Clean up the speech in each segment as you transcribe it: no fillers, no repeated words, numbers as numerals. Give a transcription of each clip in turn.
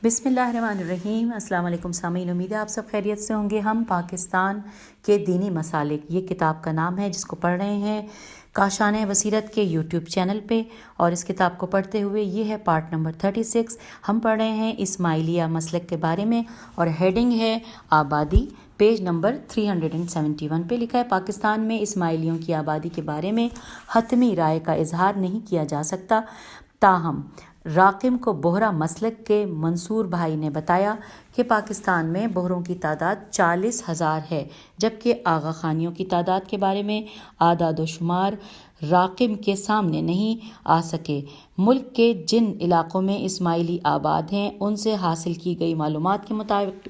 بسم اللہ الرحمن الرحیم۔ السلام علیکم سامعین، امید ہے آپ سب خیریت سے ہوں گے۔ ہم پاکستان کے دینی مسالک، یہ کتاب کا نام ہے، جس کو پڑھ رہے ہیں کاشان بصیرت کے یوٹیوب چینل پہ، اور اس کتاب کو پڑھتے ہوئے یہ ہے پارٹ نمبر 36۔ ہم پڑھ رہے ہیں اسماعیلیہ مسلک کے بارے میں، اور ہیڈنگ ہے آبادی۔ پیج نمبر 371 پہ لکھا ہے، پاکستان میں اسماعیلیوں کی آبادی کے بارے میں حتمی رائے کا اظہار نہیں کیا جا سکتا، تاہم راقم کو بوہرا مسلک کے منصور بھائی نے بتایا کہ پاکستان میں بوہروں کی تعداد 40,000 ہے، جبکہ آغا خانیوں کی تعداد کے بارے میں اعداد و شمار راقم کے سامنے نہیں آ سکے۔ ملک کے جن علاقوں میں اسماعیلی آباد ہیں، ان سے حاصل کی گئی معلومات کے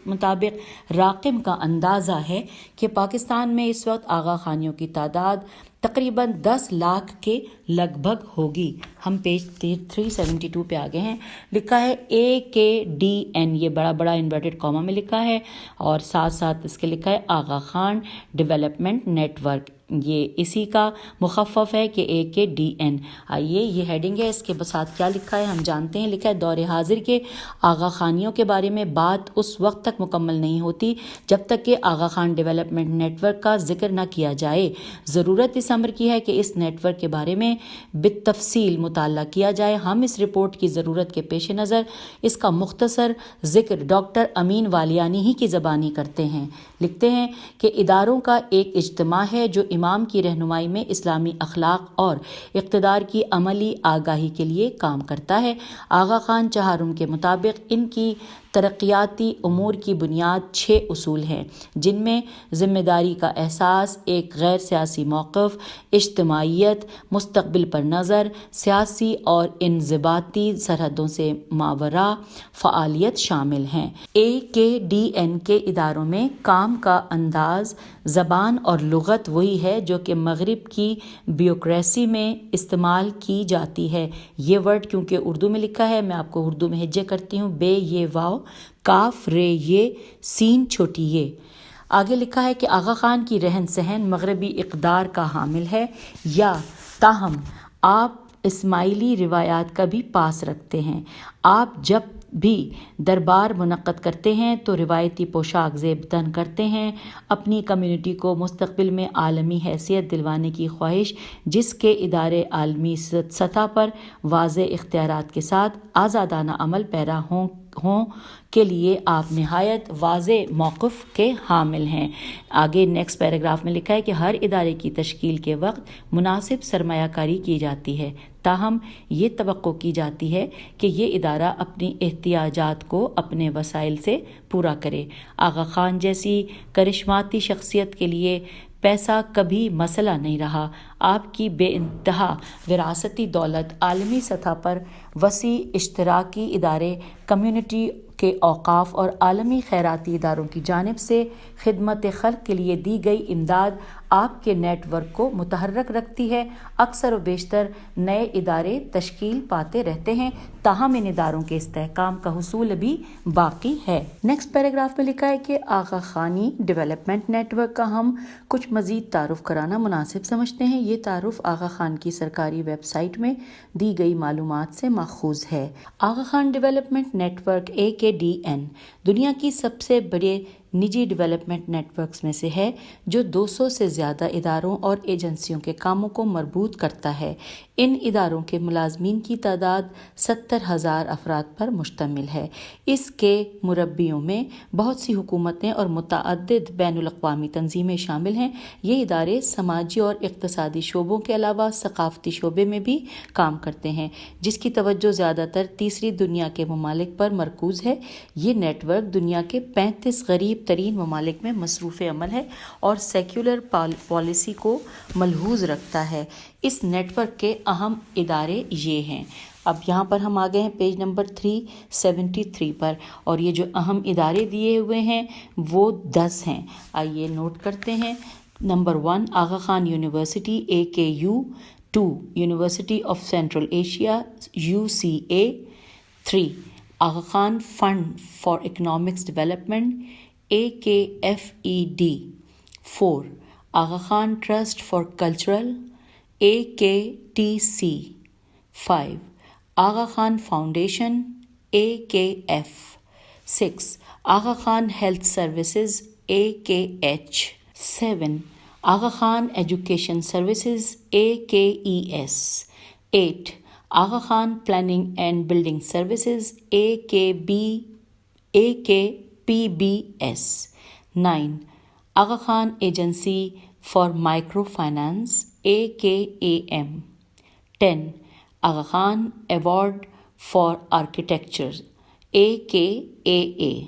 مطابق راقم کا اندازہ ہے کہ پاکستان میں اس وقت آغا خانیوں کی تعداد تقریباً 10 لاکھ کے لگ بھگ ہوگی۔ ہم پیج 372 پہ آگے ہیں، لکھا ہے AKDN، یہ بڑا بڑا انورٹڈ کاما میں لکھا ہے، اور ساتھ ساتھ اس کے لکھا ہے Aga Khan development net work, یہ اسی کا مخفف ہے کہ AKDN۔ آئیے یہ ہیڈنگ ہے، اس کے ساتھ کیا لکھا ہے ہم جانتے ہیں۔ لکھا ہے دور حاضر کے آغا خانیوں کے بارے میں بات اس وقت تک مکمل نہیں ہوتی جب تک کہ آغا خان ڈیولپمنٹ نیٹ ورک کا ذکر نہ کیا جائے۔ ضرورت اس امر کی ہے کہ اس نیٹ ورک کے بارے میں بالتفصیل مطالعہ کیا جائے۔ ہم اس رپورٹ کی ضرورت کے پیش نظر اس کا مختصر ذکر ڈاکٹر امین والیانی ہی کی زبانی کرتے ہیں۔ لکھتے ہیں کہ اداروں کا ایک اجتماع ہے جو امام کی رہنمائی میں اسلامی اخلاق اور اقتدار کی عملی آگاہی کے لیے کام کرتا ہے۔ آغا خان چہارم کے مطابق ان کی ترقیاتی امور کی بنیاد 6 اصول ہیں، جن میں ذمہ داری کا احساس، ایک غیر سیاسی موقف، اجتماعیت، مستقبل پر نظر، سیاسی اور انضباطی سرحدوں سے ماوراء فعالیت شامل ہیں۔ AKDN کے اداروں میں کام کا انداز، زبان اور لغت وہی ہے جو کہ مغرب کی بیوروکریسی میں استعمال کی جاتی ہے۔ یہ ورڈ کیونکہ اردو میں لکھا ہے، میں آپ کو اردو میں ہجے کرتی ہوں، بے یہ واو، کاف رے یہ، سین چھوٹی یہ۔ آگے لکھا ہے کہ آغا خان کی رہن سہن مغربی اقدار کا حامل ہے، یا تاہم آپ اسماعیلی روایات کا بھی پاس رکھتے ہیں۔ آپ جب بھی دربار منعقد کرتے ہیں تو روایتی پوشاک زیب تن کرتے ہیں۔ اپنی کمیونٹی کو مستقبل میں عالمی حیثیت دلوانے کی خواہش، جس کے ادارے عالمی سطح پر واضح اختیارات کے ساتھ آزادانہ عمل پیرا ہوں کے لیے آپ نہایت واضح موقف کے حامل ہیں۔ آگے نیکسٹ پیراگراف میں لکھا ہے کہ ہر ادارے کی تشکیل کے وقت مناسب سرمایہ کاری کی جاتی ہے، تاہم یہ توقع کی جاتی ہے کہ یہ ادارہ اپنی احتیاجات کو اپنے وسائل سے پورا کرے۔ آغا خان جیسی کرشماتی شخصیت کے لیے پیسہ کبھی مسئلہ نہیں رہا۔ آپ کی بے انتہا وراثتی دولت عالمی سطح پر وسیع اشتراکی ادارے، کمیونٹی کے اوقاف اور عالمی خیراتی اداروں کی جانب سے خدمت خلق کے لیے دی گئی امداد آپ کے نیٹ ورک کو متحرک رکھتی ہے۔ اکثر و بیشتر نئے ادارے تشکیل پاتے رہتے ہیں، تاہم ان اداروں کے استحکام کا حصول بھی باقی ہے۔ نیکسٹ پیراگراف میں لکھا ہے کہ آغا خانی ڈیولپمنٹ نیٹ ورک کا ہم کچھ مزید تعارف کرانا مناسب سمجھتے ہیں۔ یہ تعارف آغا خان کی سرکاری ویب سائٹ میں دی گئی معلومات سے ماخوذ ہے۔ Aga Khan development network AKDN دنیا کی سب سے بڑے نجی ڈیولپمنٹ نیٹ ورکس میں سے ہے، جو 200 سے زیادہ اداروں اور ایجنسیوں کے کاموں کو مربوط کرتا ہے۔ ان اداروں کے ملازمین کی تعداد 70,000 افراد پر مشتمل ہے۔ اس کے مربیوں میں بہت سی حکومتیں اور متعدد بین الاقوامی تنظیمیں شامل ہیں۔ یہ ادارے سماجی اور اقتصادی شعبوں کے علاوہ ثقافتی شعبے میں بھی کام کرتے ہیں، جس کی توجہ زیادہ تر تیسری دنیا کے ممالک پر مرکوز ہے۔ یہ نیٹ ورک دنیا کے 35 غریب ترین ممالک میں مصروف عمل ہے اور سیکولر پالیسی کو ملحوظ رکھتا ہے۔ اس نیٹ ورک کے اہم ادارے یہ ہیں۔ اب یہاں پر ہم آگئے ہیں پیج نمبر 373 پر، اور یہ جو اہم ادارے دیے ہوئے ہیں وہ 10 ہیں۔ آئیے نوٹ کرتے ہیں۔ Number 1، Aga Khan university AKU، 2، university of central Asia UCA، 3، Aga Khan fund for economics development AKFED، 4، Aga Khan trust for cultural AKTC، 5، Aga Khan foundation AKF، 6. Aga Khan Health Services AKH. 7. Aga Khan Education Services AKES. 8. Aga Khan Planning and Building Services AKPBS. 9. Aga Khan Agency for Microfinance AKAM. 10. Aga Khan Award for Architecture AKAA.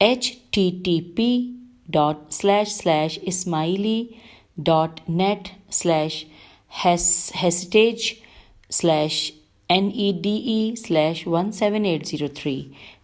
http://ismaili.net/hesitage/NEDE/17803।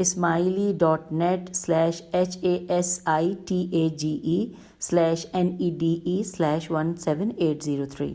ismaili.net/hasage/NEDE/17803।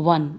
1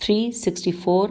364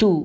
2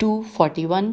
241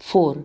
4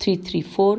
334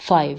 5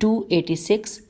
286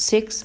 6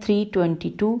322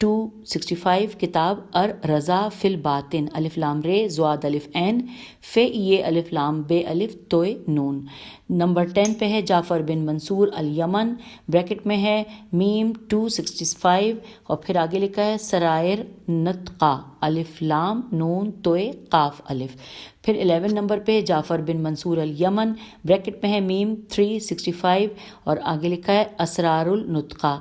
265 کتاب الرضا فی الباطن الف لام رے زواد الف عین فے یہ الف لام بے الف توئے نون. نمبر 10 پہ ہے جعفر بن منصور الیمن، بریکٹ میں ہے میم 265 اور پھر آگے لکھا ہے سرائر نطقہ الف لام نون توئے قاف الف. پھر 11 نمبر پہ جعفر بن منصور الیمن، بریکٹ میں ہے میم 365 اور آگے لکھا ہے اسرار النطقہ.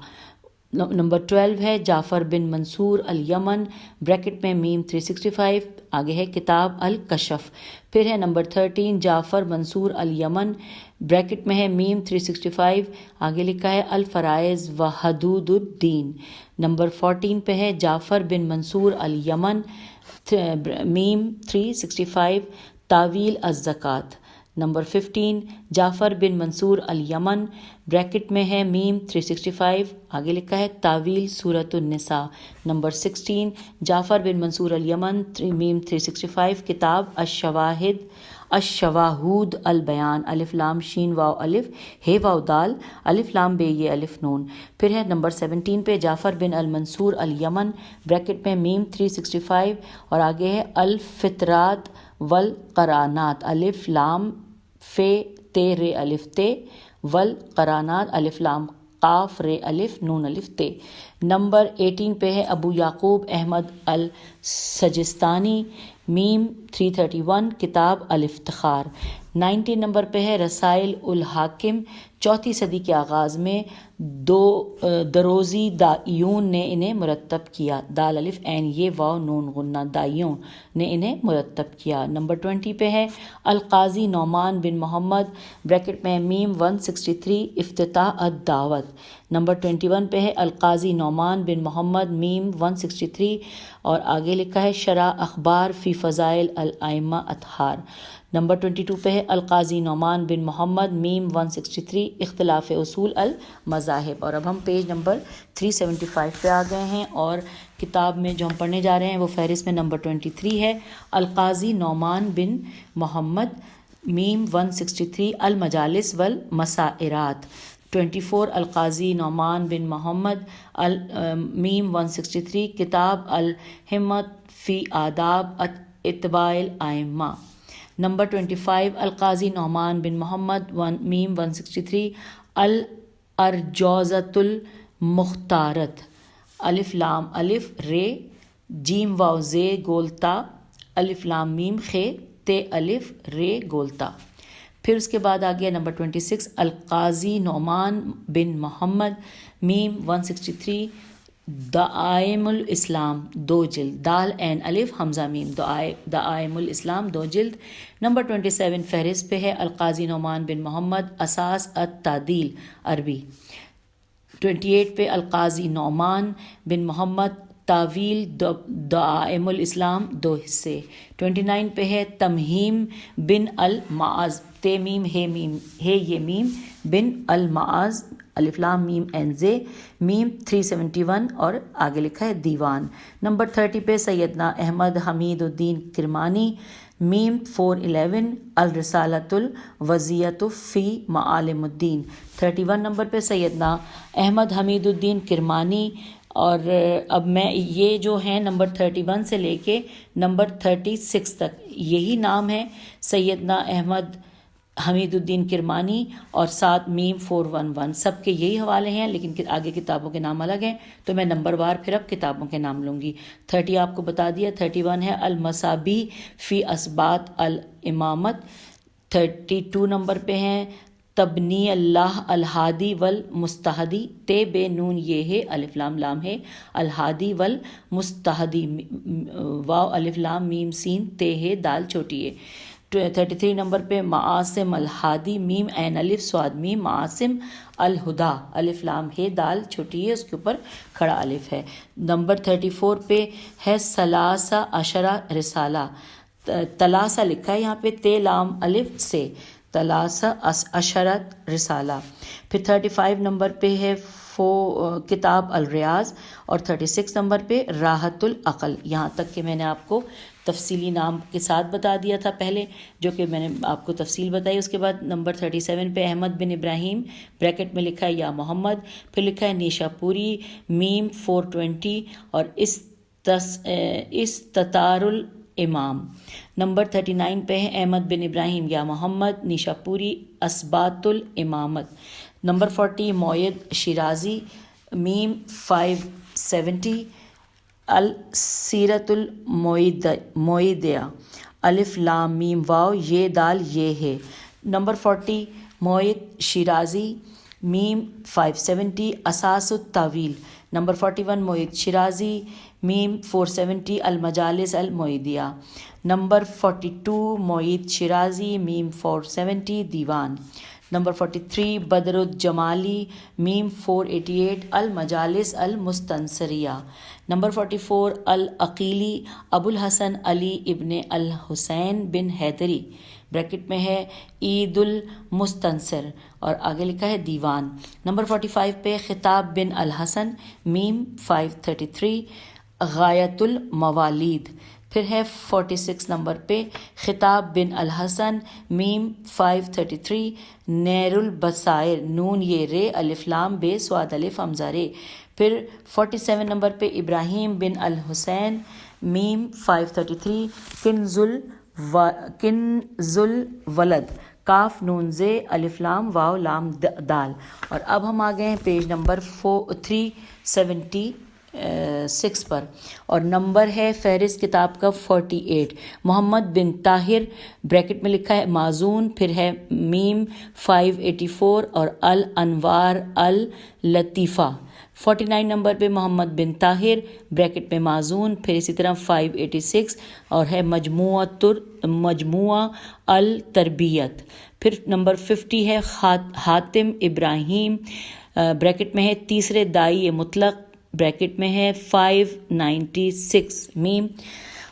نمبر 12 ہے جعفر بن منصور الیمن، بریکٹ میں میم 365 آگے ہے کتاب الکشف. پھر ہے نمبر 13 جعفر منصور الیمن، بریکٹ میں ہے میم 365 آگے لکھا ہے الفرائض و حدود الدین. نمبر 14 پہ ہے جعفر بن منصور الیمن، میم 365 تعویل الزکوٰۃ. نمبر 15 جعفر بن منصور الیمن، بریکٹ میں ہے میم 365 آگے لکھا ہے تعویل سورۃ النساء. نمبر 16 جعفر بن منصور الیمن، میم 365 کتاب الشواہد البیان الف لام شین واو الف ہے واو دال الف لام بے یہ الف نون. پھر ہے نمبر 17 پہ جعفر بن المنصور الیمن، بریکٹ میں میم 365 اور آگے ہے الفطرات والقرانات الف لام فے تے رے الف تے والقرانات الف لام قاف رے الف نون الف تے. نمبر 18 پہ ہے ابو یعقوب احمد السجستانی، میم 331 کتاب الافتخار. 19 نمبر پہ ہے رسائل الحاکم، 4 صدی کے آغاز میں دروزی دائیون نے انہیں مرتب کیا، دال الف عین یہ واو نون غنہ دائیون نے انہیں مرتب کیا. نمبر 20 پہ ہے القاضی نعمان بن محمد، بریکٹ میں میم 163 افتتاح الدعوت. نمبر 21 پہ ہے القاضی نعمان بن محمد، میم 163 اور آگے لکھا ہے شرح اخبار فی فضائل الائمہ اطہار. نمبر 22 پہ ہے القاضی نعمان بن محمد، میم 163 اختلاف اصول المذاہب. اور اب ہم پیج نمبر 375 پہ آ گئے ہیں اور کتاب میں جو ہم پڑھنے جا رہے ہیں وہ فہرست میں نمبر 23 ہے القاضی نعمان بن محمد، میم 163 المجالس والمسائرات. 24 القاضی نعمان بن محمد میم 163 کتاب الحمت فی آداب اتباع الائمہ. نمبر 25 القاضی نعمان بن محمد میم 163 الارجوزۃ المختارت الف لام الف رے جیم واو زے گولتا الف لام میم خے تے الف رے گولتا. پھر اس کے بعد آ گیا نمبر 26 القاضی نعمان بن محمد، میم 163 دعائم الاسلام 2 جلد دال عین الف حمزہ میم دعائم الاسلام 2 جلد. نمبر 27 فہرست پہ ہے القاضی نعمان بن محمد اساس التعدیل عربی. 28 پہ القاضی نعمان بن محمد تعویل دعائم الاسلام 2 حصے. 29 پہ ہے تمہیم بن المعاذ تے میم ہے یہ میم بن المعاذ الف لام میم عین زے میم 371 اور آگے لکھا ہے دیوان. نمبر 30 پہ سیدنا احمد حمید الدین کرمانی، میم 411 الرسالۃ الوضیۃ فی معالم الدین. 31 نمبر پہ سیدنا احمد حمید الدین کرمانی. اور اب میں یہ جو ہیں نمبر 31 سے لے کے نمبر 36 تک یہی نام ہے سیدنا احمد حمید الدین کرمانی اور ساتھ میم 411 سب کے یہی حوالے ہیں، لیکن آگے کتابوں کے نام الگ ہیں تو میں نمبر وار پھر اب کتابوں کے نام لوں گی. 30 آپ کو بتا دیا. 31 ہے المصابیح فی اثبات الامامت. 32 نمبر پہ ہیں تبنی اللہ الہادی والمستہدی تے بے نون یہ ہے الف لام لام ہے الہادی والمستہدی واو الف لام میم سین تے ہے دال چھوٹی ہے. 33 نمبر پہ معاصم الہادی میم عین الف سواد میم معاصم الہدا الف لام ہے دال چھوٹی ہے اس کے اوپر کھڑا الف ہے. نمبر 34 پہ ہے ثلاثہ عشرہ رسالہ، تلاسہ لکھا ہے یہاں پہ تے لام الف سے ثلاثہ عشرہ رسالہ. پھر 35 نمبر پہ ہے کتاب الریاض، اور 36 نمبر پہ راحت العقل. یہاں تک کہ میں نے آپ کو تفصیلی نام کے ساتھ بتا دیا تھا پہلے، جو کہ میں نے آپ کو تفصیل بتائی. اس کے بعد نمبر 37 پہ احمد بن ابراہیم، بریکٹ میں لکھا ہے یا محمد، پھر لکھا ہے نیشا پوری، میم 420، اور استطار الامام. نمبر 39 پہ ہے احمد بن ابراہیم یا محمد، نیشا پوری، اسبات الامامت. نمبر 40 موید شیرازی، میم 570، السیرت المویدیہ، الف لام میم واو یہ دال یہ ہے. نمبر 40 موید شیرازی، میم 570، اساس التاویل. نمبر 41 موید شیرازی، میم 470، المجالس المویدیہ. نمبر 42 موید شیرازی، میم 470، دیوان. نمبر 43 بدر الجمالی، میم 488، المجالس المستنصریہ. نمبر 44 العقیلی، ابو الحسن علی ابن الحسین بن حیدری، بریکٹ میں ہے عید المستنصر، اور آگے لکھا ہے دیوان. نمبر 45 پہ خطاب بن الحسن، میم 533، غایت الموالید. پھر ہے 46 نمبر پہ خطاب بن الحسن، میم 533، نیر البصائر، نون یہ رے، الف لام بے، سواد الف حمزہ رے. پھر 47 نمبر پہ ابراہیم بن الحسین، میم 533، کنز الولد، کاف نون زے، الف لام واو لام دال. اور اب ہم آ گئے ہیں پیج نمبر 376 پر، اور نمبر ہے فہرست کتاب کا 48. محمد بن طاہر، بریکٹ میں لکھا ہے معزون، پھر ہے میم 584، اور الانوار اللطیفہ. 49 نمبر پہ محمد بن طاہر، بریکٹ میں معزون، پھر اسی طرح 586، اور ہے مجموعہ التربیت. پھر نمبر 50 ہے حاتم ابراہیم، بریکٹ میں ہے تیسرے دائی مطلق، بریکٹ میں ہے 596 میم.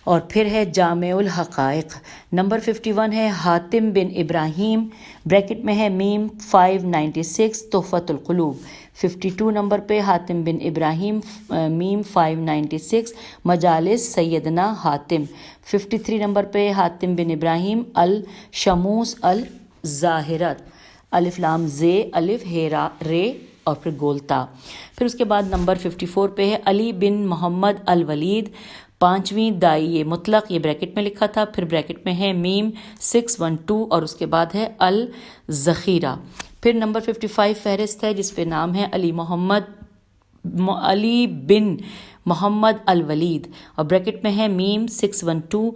اور پھر ہے جامع الحقائق. نمبر 51 ہے حاتم بن ابراہیم، بریکٹ میں ہے میم 596، تحفۃ القلوب. 52 نمبر پہ حاتم بن ابراہیم، میم 596، مجالس سیدنا حاتم. 53 نمبر پہ حاتم بن ابراہیم، الشموس الظاہرت، الف لام زے، الف ہیرا رے، اور پھر گولتا. پھر اس کے بعد نمبر 54 پہ ہے علی بن محمد الولید، پانچویں دائی مطلق، یہ بریکٹ میں لکھا تھا، پھر بریکٹ میں ہے میم 612، اور اس کے بعد ہے الذخیرہ. پھر نمبر 55 فہرست ہے جس پہ نام ہے علی بن محمد الولید، اور بریکٹ میں ہے میم 612.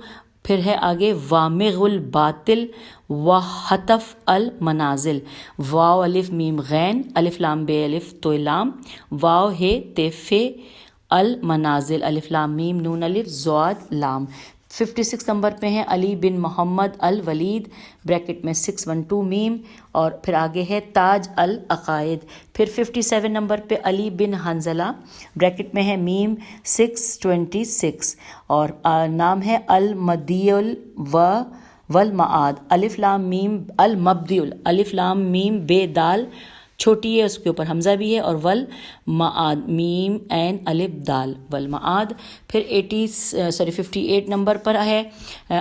پھر ہے آگے وامغ الباطل وحتف المنازل، واو الف میم غین، الف لام بے الف تو لام، واو ہے تیف المنازل، الف لام میم نون الف زواد لام. 56 نمبر پہ ہیں علی بن محمد الولید، بریکٹ میں 612 میم، اور پھر آگے ہے تاج العقائد. پھر 57 نمبر پہ علی بن حنظلہ، بریکٹ میں ہے میم 626، اور نام ہے المدیل والمعاد، الف لام میم، المبدیل، الف لام میم بے دال چھوٹی ہے، اس کے اوپر حمزہ بھی ہے، اور والمعاد، میم عین الف دال، والمعاد. پھر 58 نمبر پر ہے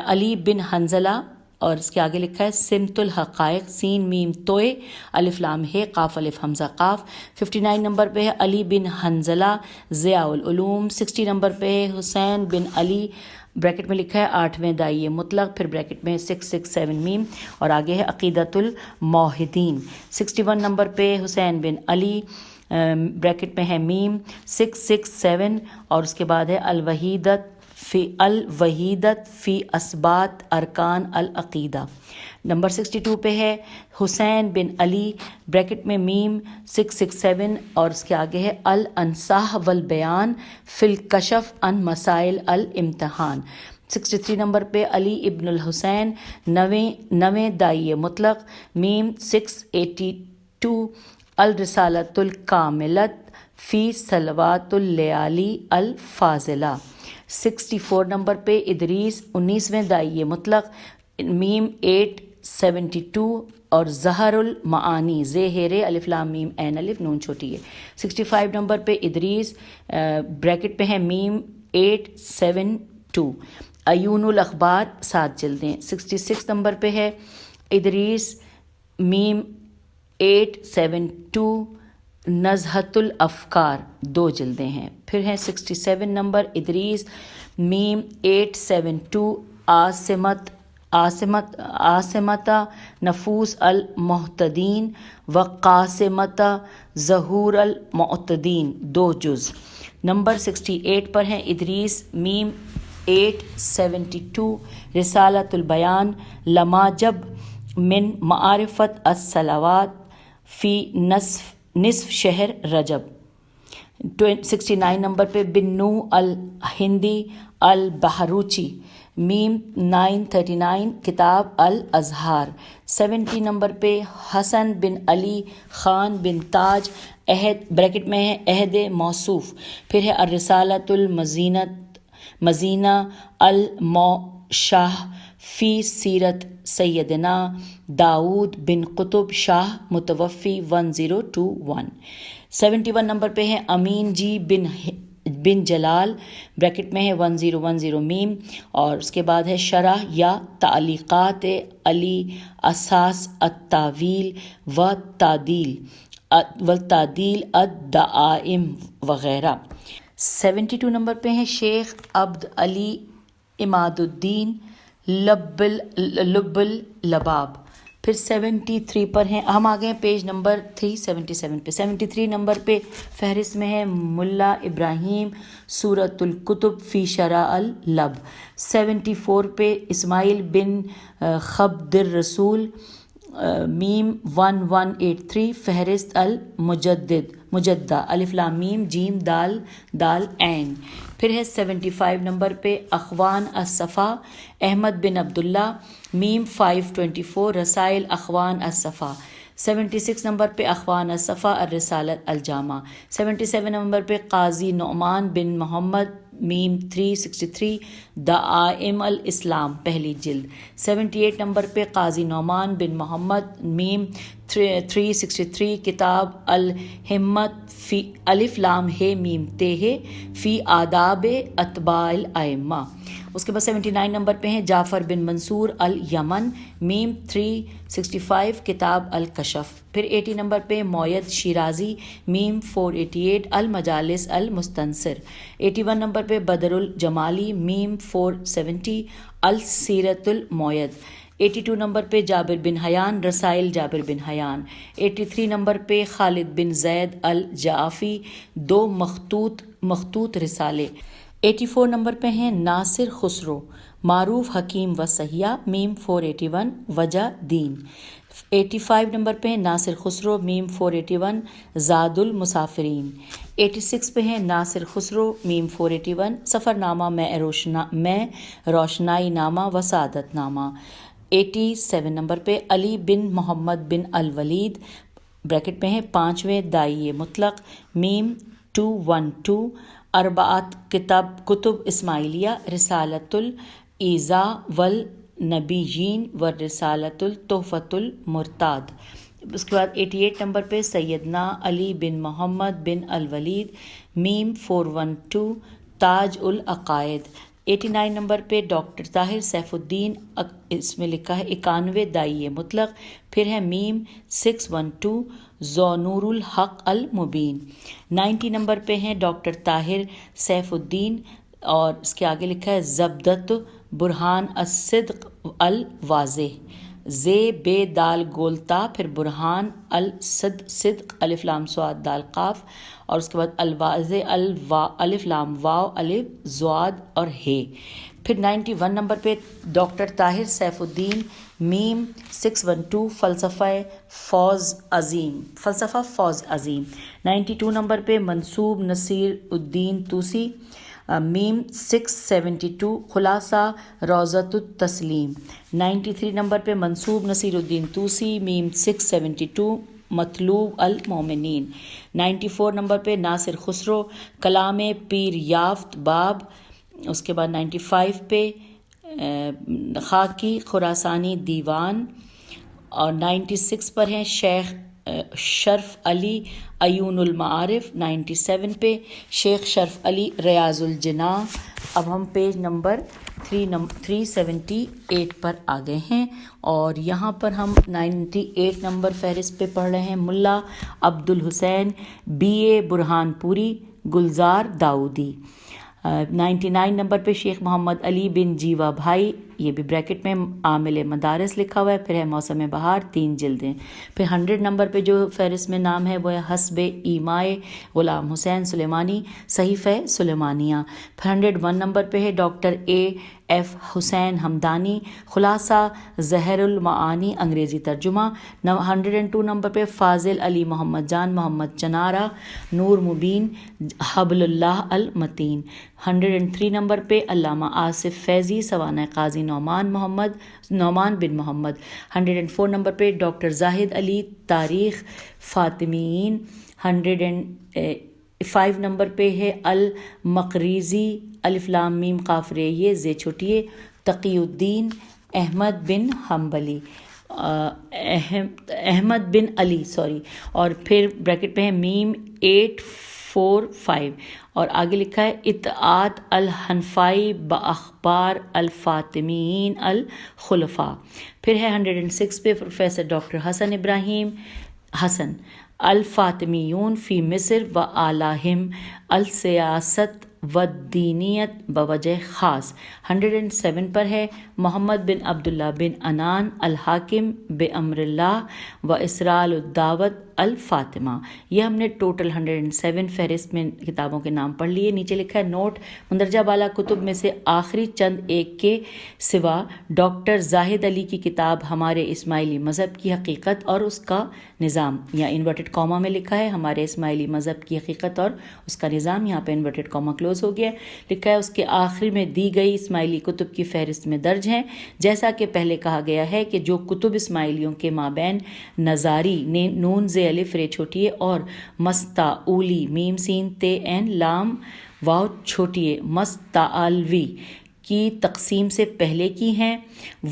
علی بن حنظلہ، اور اس کے آگے لکھا ہے سمت الحقائق، سین میم توئے، الف لام ہے، قاف الف حمزہ قاف. 59 نمبر پہ ہے علی بن حنظلہ ضیاء العلوم. 60 نمبر پہ ہے حسین بن علی، بریکٹ میں لکھا ہے آٹھویں دائی مطلق، پھر بریکٹ میں 667 میم، اور آگے ہے عقیدۃ الموحدین. 61 نمبر پہ حسین بن علی، بریکٹ میں ہے میم 667، اور اس کے بعد ہے الوحیدت فی اسبات ارکان العقیدہ. نمبر 62 پہ ہے حسین بن علی، بریکٹ میں میم 667، اور اس کے آگے ہے الانصاح والبیان فی الکشف عن مسائل الامتحان. 63 نمبر پہ علی ابن الحسین، نویں دائی مطلق، میم 682، الرسالۃ الکاملۃ فی صلوات اللیالی الفاضلہ. 64 نمبر پہ ادریس، 19ویں دائی مطلق، میم 72 اور ظہر المعانی زہر الف لام میم عین الف نون چھوٹی ہے. 65 نمبر پہ ادریس بریکٹ پہ ہے میم 872 عیون الاخبار 7 جلدیں. 66 نمبر پہ ہے ادریس میم 872 نزہۃ الافکار 2 جلدیں ہیں. پھر ہے 67 نمبر ادریس میم 872 عاصمتا نفوس المحتدین و قاسمتا ظہور المعتدین 2 جز. نمبر 68 پر ہیں ادریس میم 872 رسالۃ البیان لما جب من معرفت الصلوات فی نصف شہر رجب. 69 نمبر پہ بنو الہندی البہروچی میم 939 کتاب الازہار. 70 نمبر پہ حسن بن علی خان بن تاج عہد بریکٹ میں ہے عہد موصوف. پھر ہے الرسالۃ المزینہ الموشاہ فی سیرت سیدنا داؤد بن قطب شاہ متوفی 1021. 71 نمبر پہ ہے امین جی بن جلال بریکٹ میں ہے 1010 میم. اور اس کے بعد ہے شرح یا تعلیقات علی اساس التاویل و تعدیل الدعائم وغیرہ. 72 نمبر پہ ہیں شیخ عبد علی عماد الدین لب اللباب. پھر 73 پر ہیں ہم آ گئے ہیں پیج نمبر 377 پہ. 73 نمبر پہ فہرست میں ہے ملا ابراہیم سورۃ الکتب فی شرح اللب. 74 پہ اسماعیل بن خبد الرسول میم 1183 فہرست مجدہ الف لام میم جیم دال عین. پھر ہے 75 نمبر پہ اخوان الصفا احمد بن عبداللہ میم 524 رسائل اخوان الصفا. 76 نمبر پہ اخوان الصفا الرسالۃ الجامع. 77 نمبر پہ قاضی نعمان بن محمد میم 363 دعائم الاسلام پہلی جلد. 78 نمبر پہ قاضی نعمان بن محمد میم 363 کتاب الہمت فی الف لام ہے میم تے فی آداب اتباع الائمہ. اس کے بعد 79 نمبر پہ ہیں جعفر بن منصور الیمن میم 365 کتاب الکشف. پھر 80 نمبر پہ موید شیرازی میم 488 المجالس المستنصر. 81 نمبر پہ بدر الجمالی میم 470 السیرت الموید. 82 نمبر پہ جابر بن حیان رسائل جابر بن حیان. 83 نمبر پہ خالد بن زید الجعفی 2 مخطوط رسالے. 84 نمبر پہ ہیں ناصر خسرو معروف حکیم و سیاح میم 481 وجہ دین. 85 نمبر پہ ہیں ناصر خسرو میم 481 زاد المسافرین. 86 پہ ہیں ناصر خسرو میم 481 سفر نامہ میں روشنائی نامہ و سعادت نامہ. 87 نمبر پہ علی بن محمد بن الولید بریکٹ میں ہے 5ویں داعیہ مطلق میم 212 اربعۃ کتب اسماعیلیہ رسالۃ الایذاء والنبیین و رسالۃ التحفۃ المرتاد. اس کے بعد 88 نمبر پہ سیدنا علی بن محمد بن الولید میم 412 تاج العقائد. 89 نمبر پہ ڈاکٹر طاہر سیف الدین اس میں لکھا ہے 91 داعیہ مطلق. پھر ہے میم 612 ذونور الحق المبین. 90 نمبر پہ ہیں ڈاکٹر طاہر سیف الدین اور اس کے آگے لکھا ہے زبدت برہان الصدق الواضح زے بے دال گولتا پھر برہان صدق الف لام صاد دال قاف اور اس کے بعد الواضح الف لام واو الف زواد اور ہے. پھر 91 نمبر پہ ڈاکٹر طاہر سیف الدین میم 612 فلسفہ فوز عظیم. 92 نمبر پہ منصوب نصیر الدین توسی میم 672 خلاصہ روضۃ التسلیم. 93 نمبر پہ منصوب نصیر الدین توسی میم 672 مطلوب المومنین. 94 نمبر پہ ناصر خسرو کلام پیر یافت باب. اس کے بعد 95 پہ خاکی خراسانی دیوان اور 96 پر ہیں شیخ شرف علی عیون المعارف. 97 پہ شیخ شرف علی ریاض الجناح. اب ہم پیج نمبر 378 پر آ گئے ہیں اور یہاں پر ہم 98 نمبر فہرست پہ پڑھ رہے ہیں. ملا عبد الحسین BA برہان پوری گلزار داؤدی. 99 نمبر پہ شیخ محمد علی بن جیوا بھائی، یہ بھی بریکٹ میں عامل مدارس لکھا ہوا ہے. پھر ہے موسم بہار 3 جلدیں. پھر 100 نمبر پہ جو فہرست میں نام ہے وہ ہے حسب ایمائے غلام حسین سلیمانی صحیفہ سلیمانیہ. پھر 101 نمبر پہ ہے ڈاکٹر AF حسین حمدانی خلاصہ زہر المعانی انگریزی ترجمہ. 102 نمبر پہ فاضل علی محمد جان محمد چنارا نور مبین حبل اللہ المتین. 103 نمبر پہ علامہ آصف فیضی سوانح قاضی نعمان بن محمد. 104 نمبر پہ ڈاکٹر زاہد علی تاریخ فاطمیین. 105 نمبر پہ ہے المقریزی الف لام میم قاف رے یہ زے چھوٹیے تقی الدین احمد بن حنبلی احمد بن علی اور پھر بریکٹ پہ ہے میم 845 اور آگے لکھا ہے اطاعت الحنفائی باخبار الفاطمیین الخلفاء. پھر ہے 106 پہ پروفیسر ڈاکٹر حسن ابراہیم حسن الفاطمیون فی مصر و آلہم السیاست والدینیت بوجہ خاص. 107 پر ہے محمد بن عبداللہ بن انان الحاکم بامر اللہ و اسرال الدعوت الفاطمہ. یہ ہم نے ٹوٹل 107 فہرست میں کتابوں کے نام پڑھ لیے. نیچے لکھا ہے نوٹ مندرجہ بالا کتب میں سے آخری چند ایک کے سوا ڈاکٹر زاہد علی کی کتاب ہمارے اسماعیلی مذہب کی حقیقت اور اس کا نظام، یا انورٹڈ کاما میں لکھا ہے ہمارے اسماعیلی مذہب کی حقیقت اور اس کا نظام، یہاں پہ انورٹڈ کاما کلوز ہو گیا. لکھا ہے اس کے آخری میں دی گئی اسماعیلی کتب کی فہرست میں درج ہیں. جیسا کہ پہلے کہا گیا ہے کہ جو کتب اسماعیلیوں کے مابین نظاری نون زے الف رے چھوٹیے اور مستعولی میم سین تے این لام واو چھوٹیے مستعلوی کی تقسیم سے پہلے کی ہیں،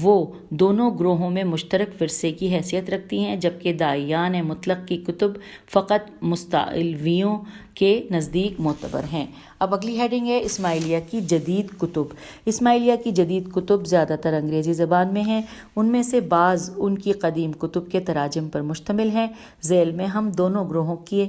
وہ دونوں گروہوں میں مشترک ورثے کی حیثیت رکھتی ہیں، جبکہ داعیان مطلق کی کتب فقط مستعلویوں کے نزدیک معتبر ہیں. اب اگلی ہیڈنگ ہے اسماعیلیہ کی جدید کتب. اسماعیلیہ کی جدید کتب زیادہ تر انگریزی زبان میں ہیں. ان میں سے بعض ان کی قدیم کتب کے تراجم پر مشتمل ہیں. ذیل میں ہم دونوں گروہوں کی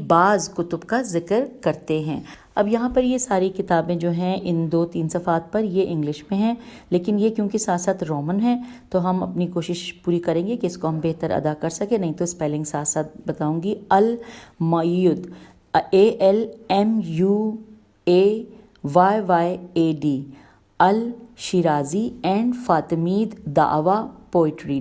بعض کتب کا ذکر کرتے ہیں. اب یہاں پر یہ ساری کتابیں جو ہیں ان 2-3 صفحات پر یہ انگلش میں ہیں، لیکن یہ کیونکہ ساتھ ساتھ رومن ہیں تو ہم اپنی کوشش پوری کریں گے کہ اس کو ہم بہتر ادا کر سکیں، نہیں تو اسپیلنگ ساتھ ساتھ بتاؤں گی. المعید ALMUAYYAD الشیرازی اینڈ فاطمید دعوی پوئٹری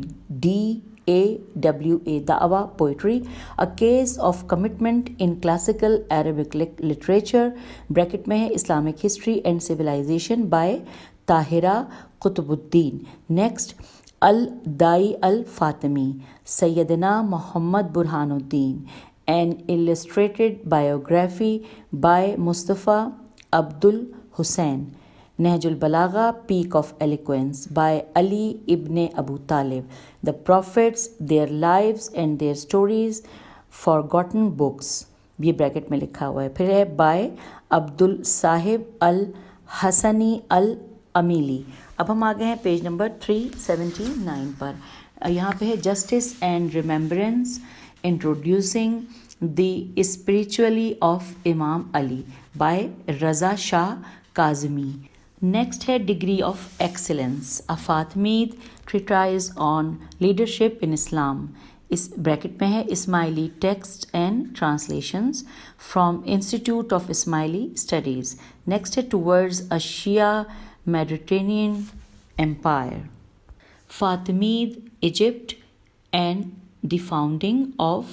DAWA دعوی poetry A case of commitment in classical Arabic literature bracket میں ہے Islamic history and civilisation by Tahera Qutbuddin. Next الدائی الفاطمی سیدنا محمد برہان الدین An illustrated biography by Mustafa Abdul Hussain. Nahj al-Balagha Peak of Eloquence by Ali ibn Abu Talib. The Prophets, Their Lives and Their Stories, Forgotten Books. یہ bracket میں لکھا ہوا ہے. پھر ہے by Abdul صاحب الحسنی الامیلی. اب ہم آ گئے ہیں پیج نمبر 379 پر. یہاں پہ ہے justice and remembrance introducing the spiritually of Imam Ali by Raza Shah Kazemi. Next ہے degree of excellence a Fatimid treatise on leadership in Islam. اس بریکٹ میں ہے Ismaili text and translations from institute of Ismaili studies. Next ہے towards a Shia Mediterranean empire Fatimid Egypt and the founding of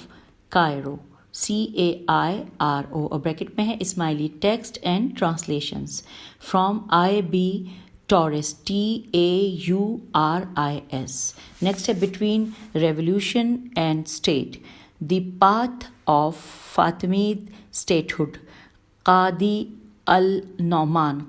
Cairo CAIRO اور bracket میں ہے Ismaili text and translations from IB Tauris TAURIS. Next ہے between revolution and state the path of Fatimid statehood Qadi al Numan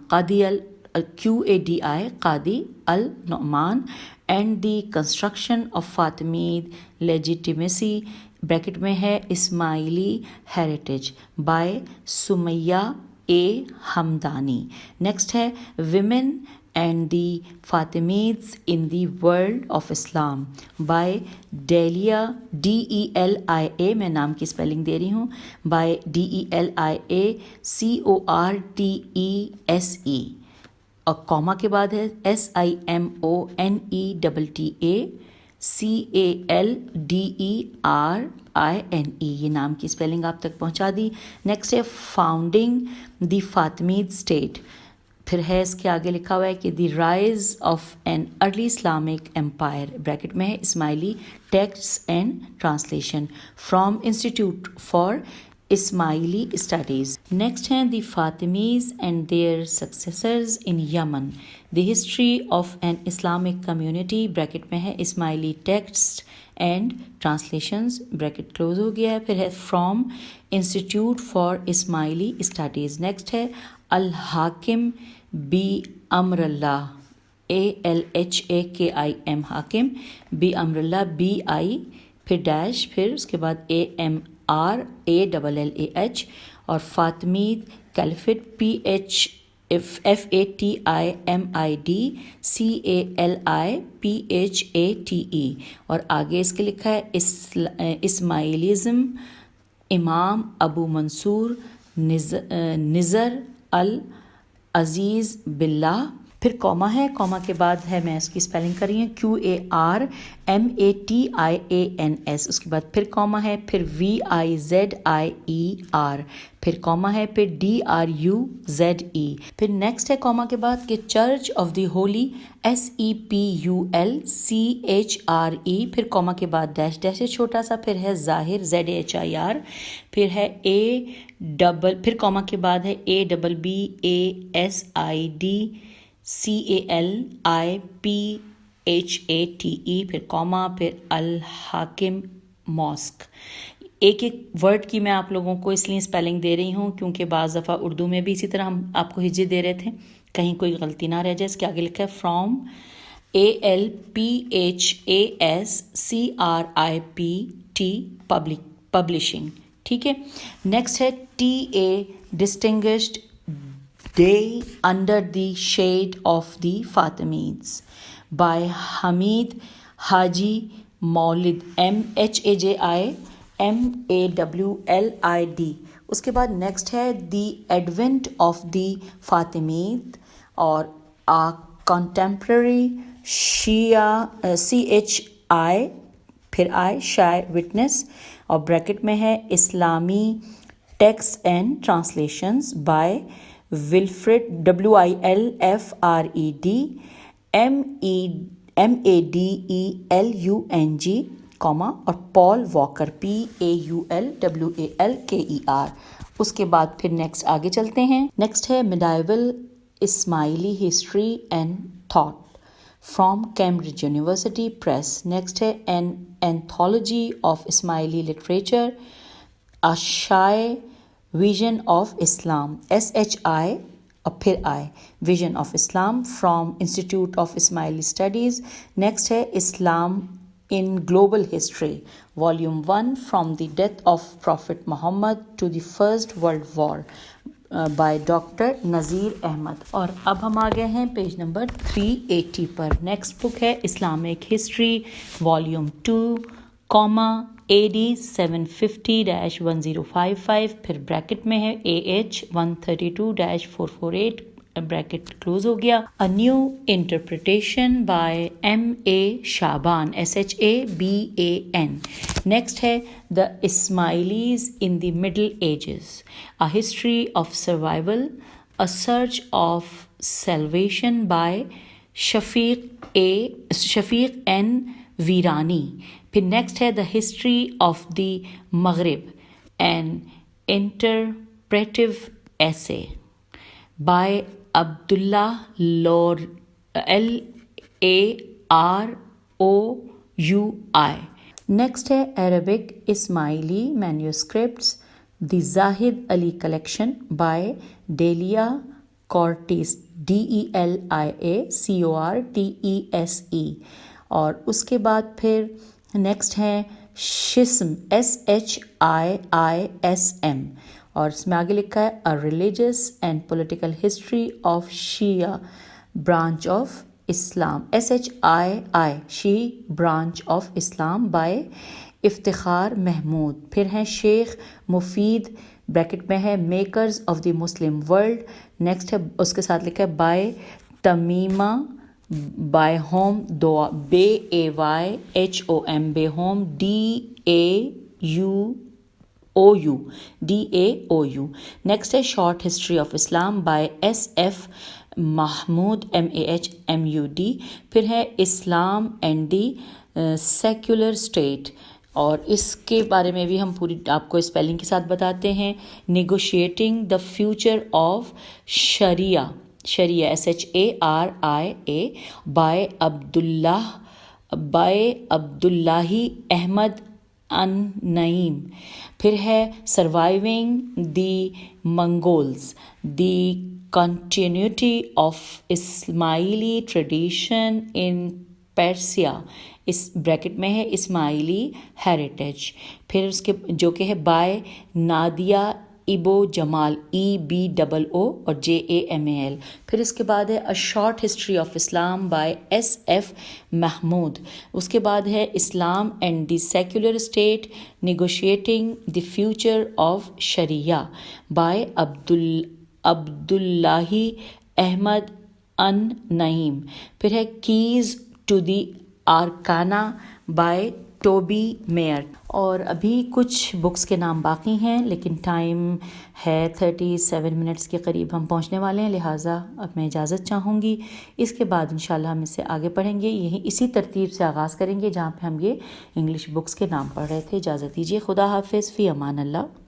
QADI Qadi al-Nu'man, and the construction of Fatimid legitimacy bracket میں ہے Ismaili heritage by Sumayya A. Hamdani. Next ہے Women and the Fatimids in the World of Islam by Delia DELIA, میں نام کی spelling دے رہی ہوں, by DELIA CORTESE, اور کوما کے بعد ہے SIMONETTACALDERINE, یہ نام کی سپیلنگ آپ تک پہنچا دی. نیکسٹ ہے فاؤنڈنگ دی فاطمید اسٹیٹ, پھر ہے اس کے آگے لکھا ہوا ہے کہ the rise of an early Islamic empire bracket میں ہے Ismaili text and translation from institute for Ismaili studies. Next ہیں the Fatimids and their successors in Yemen, the history of an Islamic community bracket میں ہے Ismaili text and translations bracket close ہو گیا ہے. پھر ہے from institute for Ismaili studies. Next ہے al-Hakim be Amar Allah ALHAKIM, حاکم بی امر اللہ BI پھر ڈیش پھر اس کے بعد AMRALLAH, اور فاطمید کیلیفٹ FATIMIDCALIPHATE, اور آگے اس کے لکھا ہے اسماعیلزم امام ابو منصور نظر العزیز باللہ. پھر کوما ہے, کوما کے بعد ہے, میں اس کی سپیلنگ کر رہی ہوں QARMATIANS, اس کے بعد پھر کوما ہے, پھر VIZIER, پھر کوما ہے, پھر DRUZE, پھر نیکسٹ ہے کوما کے بعد کہ church of the holy SEPULCHRE, پھر کوما کے بعد ڈیش ڈیش ہے چھوٹا سا, پھر ہے ظاہر ZAHIR, پھر ہے پھر کوما کے بعد ہے ABBASIDCALIPHATE, پھر کوما, پھر الحاکم ماسک. ایک ایک ورڈ کی میں آپ لوگوں کو اس لیے سپیلنگ دے رہی ہوں کیونکہ بعض دفعہ اردو میں بھی اسی طرح ہم آپ کو ہجے دے رہے تھے, کہیں کوئی غلطی نہ رہ جائے. اس کے آگے لکھا ہے فرام ALPHASCRIPT پبلشنگ, ٹھیک ہے. نیکسٹ ہے TA distinguished day under the shade of the Fatimids by Hamid Haji مولد MHAJIMAWLID. اس کے بعد نیکسٹ ہے دی ایڈونٹ آف دی فاطمید اور کنٹمپرری شیعہ CHI پھر شائع وٹنس, اور بریکٹ میں ہے اسلامی text and translations by Wilfred WILFRED MADELUNG, اور پال واکر PAULWALKER. اس کے بعد پھر نیکسٹ آگے چلتے ہیں. نیکسٹ ہے medieval Ismaili history and thought from Cambridge University Press. Next ہے an anthology of Ismaili literature a Shi'i vision of Islam SHI اور پھر vision of Islam from institute of Ismaili studies. Next ہے Islam in global history volume 1 from the death of Prophet Muhammad to the First World War by Dr. Nazir Ahmed. اور اب ہم آ گئے ہیں page number 380 پر. Next بک ہے Islamic history volume 2 AD 750-1055, پھر bracket میں ہے AH 132-448 بریکٹ کلوز ہو گیا. A new interpretation by M.A. Shaban SHABAN. Next ہے The Ismailis in the Middle Ages, A History of Survival, A Search of Salvation by Shafiq N. Virani. پھر next ہے The History of the Maghrib, an Interpretive Essay by Abdullah LAROUI. Next ہے Arabic Ismaili Manuscripts, The Zahid Ali Collection by Delia کورٹیس DELIACORTESE. اور اس کے بعد پھر next ہیں شسم SHIISM. اور اس میں آگے لکھا ہے A Religious and Political History of Shia Branch of Islam. SHII Shia Branch of Islam by Iftikhar Mahmood. پھر ہیں شیخ مفید بریکٹ میں ہے makers of the Muslim world. Next ہے اس کے ساتھ لکھا ہے by Tamima Bayhom BAYHOM Bayhom DAOU. Next ہے short history of Islam by SF Mahmud MAHMUD. پھر ہے Islam and the secular state, اور اس کے بارے میں بھی ہم پوری آپ کو اسپیلنگ کے ساتھ بتاتے ہیں. Negotiating the future of sharia SHARIA by Abdullah Ahmed An Naim. پھر ہے surviving the Mongols the continuity of Ismaili tradition in Persia, اس بریکٹ میں ہے اسماعیلی ہیریٹیج. پھر اس کے جو کہ ہے by Nadia Eboo Jamal EBOO اور JAMAL. پھر اس کے بعد ہے a short history of Islam by SF Mahmud. اس کے بعد ہے Islam and the secular state negotiating the future of sharia by Abdullah Ahmed An Naim. پھر ہے keys to the Arcana by Toby Mayer. اور ابھی کچھ بکس کے نام باقی ہیں لیکن ٹائم ہے 37 منٹس کے قریب ہم پہنچنے والے ہیں، لہٰذا اب میں اجازت چاہوں گی. اس کے بعد انشاءاللہ ہم اس سے آگے پڑھیں گے، یہی اسی ترتیب سے آغاز کریں گے جہاں پہ ہم یہ انگلش بکس کے نام پڑھ رہے تھے. اجازت دیجیے. خدا حافظ. فی امان اللہ.